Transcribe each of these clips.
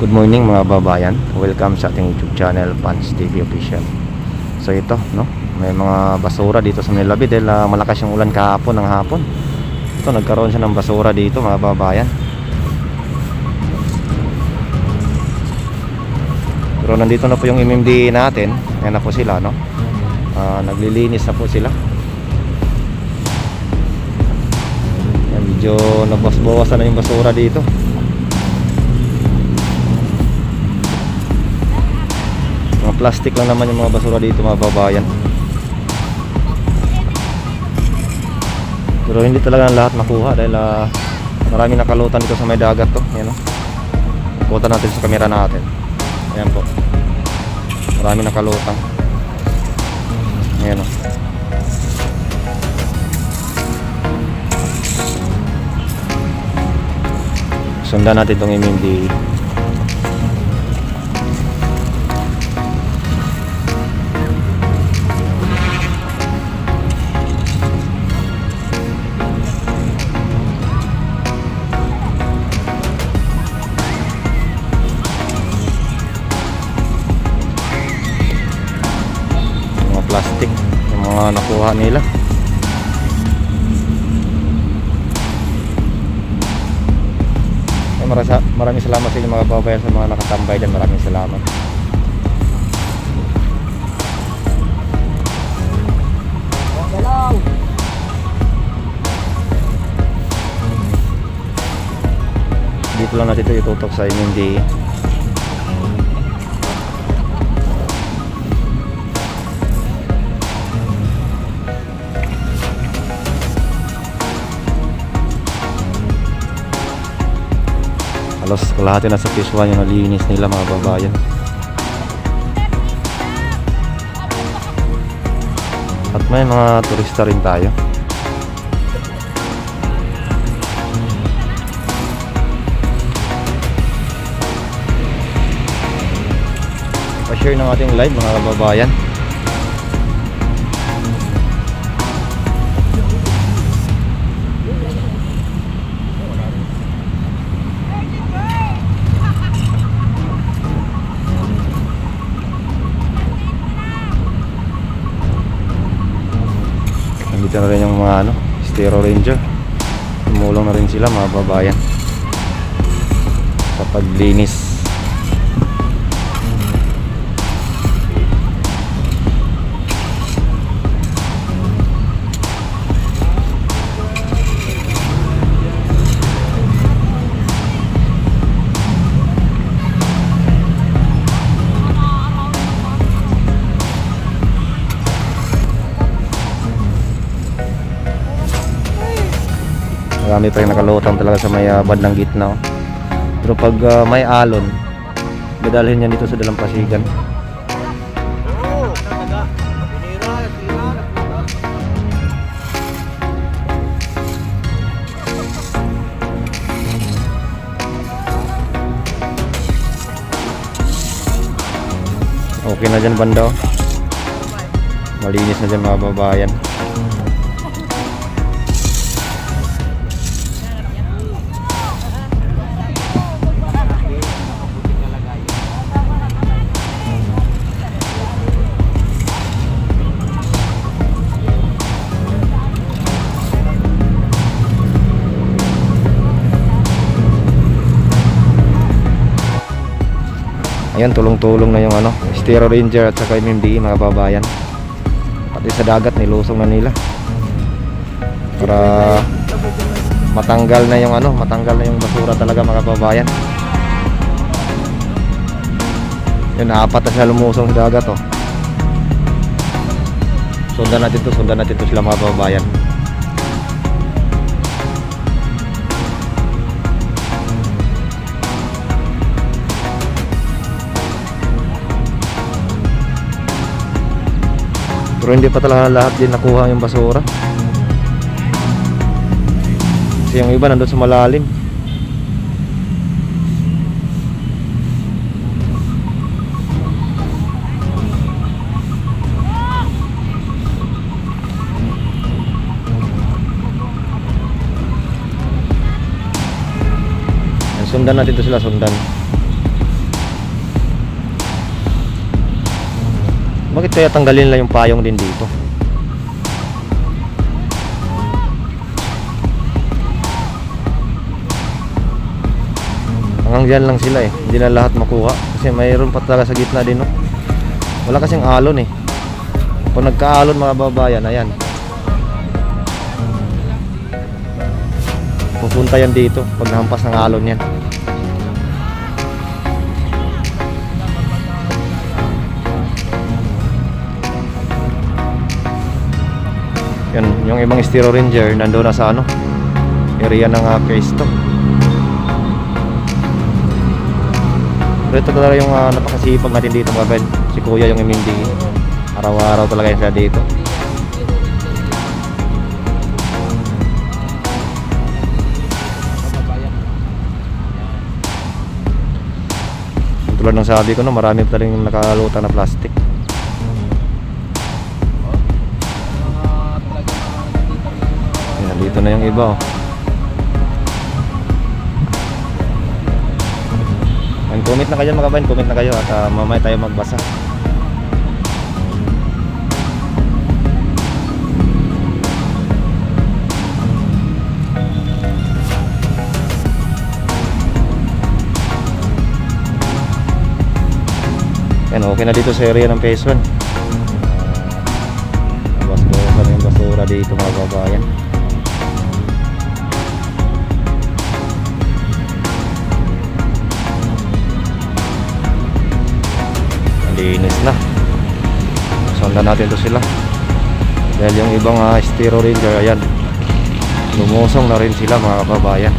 Good morning mga babayan. Welcome sa ating YouTube channel, Pans TV Official. So ito, no? May mga basura dito sa Nilabi dahil malakas yung ulan kahapon ng hapon. Ito, nagkaroon siya ng basura dito mga babayan. Pero nandito na po yung MMD natin. Ayan na po sila, no? Naglilinis na po sila. Ayan, medyo nabas-bawasan na yung basura dito. Mga plastic lang naman yung mga basura dito mga babayan. Pero hindi talaga lahat nakuha dahil marami nakalutan dito sa may dagat to. Ayan, no? Kuha natin sa camera natin. Ayan po, marami nakalutang. Ayan, no? Sundan natin itong MMD. Plastic yung mga nakuha nila. Maraming salamat sa inyo mga babayan, sa mga nakatambay dyan. Maraming salamat. Dito lang natin ito itutok sa MMD. Halos kalahati na sa phase 1 yung nalinis nila mga babayan. At may mga turista rin tayo. Pa-share ng ating live mga babayan. Dito na rin yung mga Stero Ranger. Tumulong na rin sila mga babayan sa paglinis. Marami pa yung nakalutang talaga sa may bandang gitna. Pero pag may alon, dadalhin niya dito sa Dalampasigan. Okay na dyan banda. Malinis na dyan mga babayan. Ayan, tulong-tulong na yung Stero Ranger at saka MMD mga babayan. Pati sa dagat nilusong na nila para matanggal na yung matanggal na yung basura talaga mga babayan. Yun, apat na sila lumusong sa dagat. Sundan natin to sila mga babayan. Pero hindi pa talaga lahat din nakuha yung basura. Kasi yung iba nandun sa malalim. Sundan natin to sila, sundan. Bakit kaya tanggalin lang yung payong din dito? Hanggang dyan lang sila eh. Hindi na lahat makuha. Kasi mayroon pa talaga sa gitna din, no? Wala kasing alon eh. Kung nagka-alon mga babayan, ayan. Pupunta yan dito pag nahampas ng alon yan. Yan, yung ibang Estero Ranger nandoon na sa ano, area ng Pwesto. Pero ito talaga yung napakasipag natin dito mga friend. Si Kuya yung imindi. Araw-araw talaga yan siya dito. Tulad ng sabi ko, no, marami pa rin nakalutang na plastic. Yan, dito na yung iba, oh. And comment na kayo mga kabayan, comment na kayo at mamaya tayo magbasa. Yan, okay na dito sa area ng Phase 1. Nabasbawasan yung basura dito mga kabayan. Linis na. Sundan natin to sila. Dahil yung ibang Estero Ranger, ayan, lumusong na rin sila mga kababayan.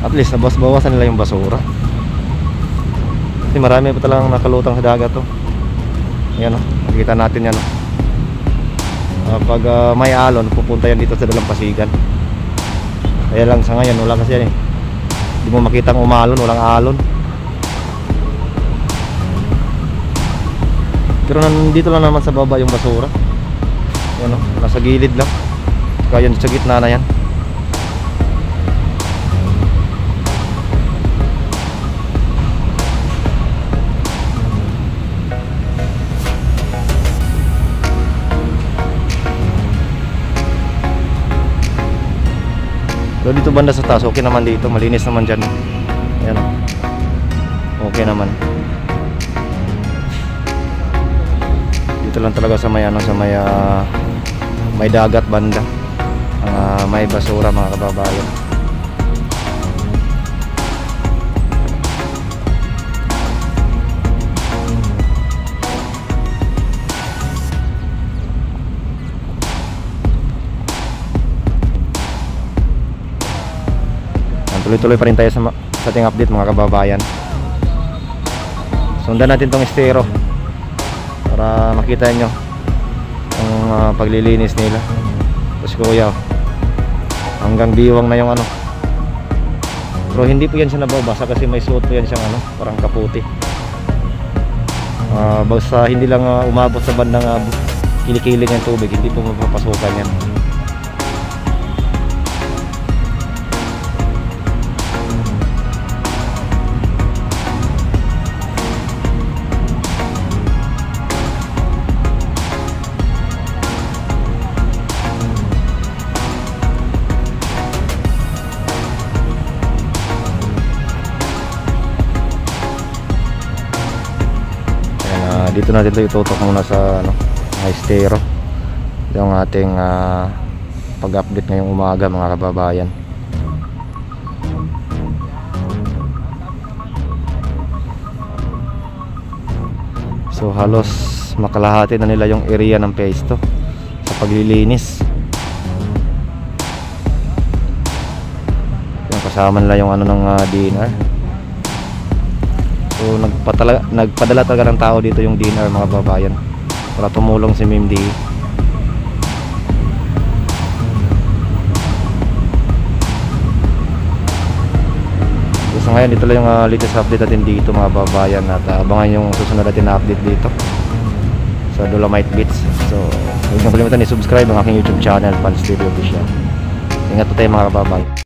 At least nabas-bawasan nila yung basura. Kasi marami pa talagang nakalutang sa dagat to. Ayan o, makikita natin yan o. Pag may alon, pupunta yan dito sa Dalampasigan. Kaya lang sa ngayon, wala kasi yan eh. Hindi mo makitang umalon, walang alon. Pero nandito lang naman sa baba yung basura. Yan o, nasa gilid lang. Kaya yan sa gitna na yan. So dito banda sa taas, okay naman dito, malinis naman dyan. Ayan, okay naman. Dito lang talaga sa may ano, sa may may dagat banda, may basura mga kababayan. Tuloy-tuloy pa rin tayo sa ating update mga kababayan. Sundan natin tong Estero para makita nyo ang paglilinis nila. Tapos Kuya, hanggang biwang na yung ano. Pero hindi po yan siya nababasa kasi may suot po yan siyang ano, parang kaputi. Basta hindi lang umabot sa bandang kilikiling ng tubig, hindi po mapapasukan yan. Dito natin ito itutok muna sa ano, Estero. Yung ating pag-update ngayong umaga mga kababayan. So halos makalahati na nila yung area ng Pwesto sa paglilinis. Yung kasama nila yung ano ng DNR. So nagpadala talaga ng tao dito yung DNR mga babayan para tumulong si MIMD. So ngayon dito lang yung latest update natin dito mga babayan, at abangan yung susunod natin na update dito sa Dolomite Beach. So huwag niyong kalimutan i-subscribe ang aking YouTube channel, Pans TV Official. Ingat po tayo mga kababayan.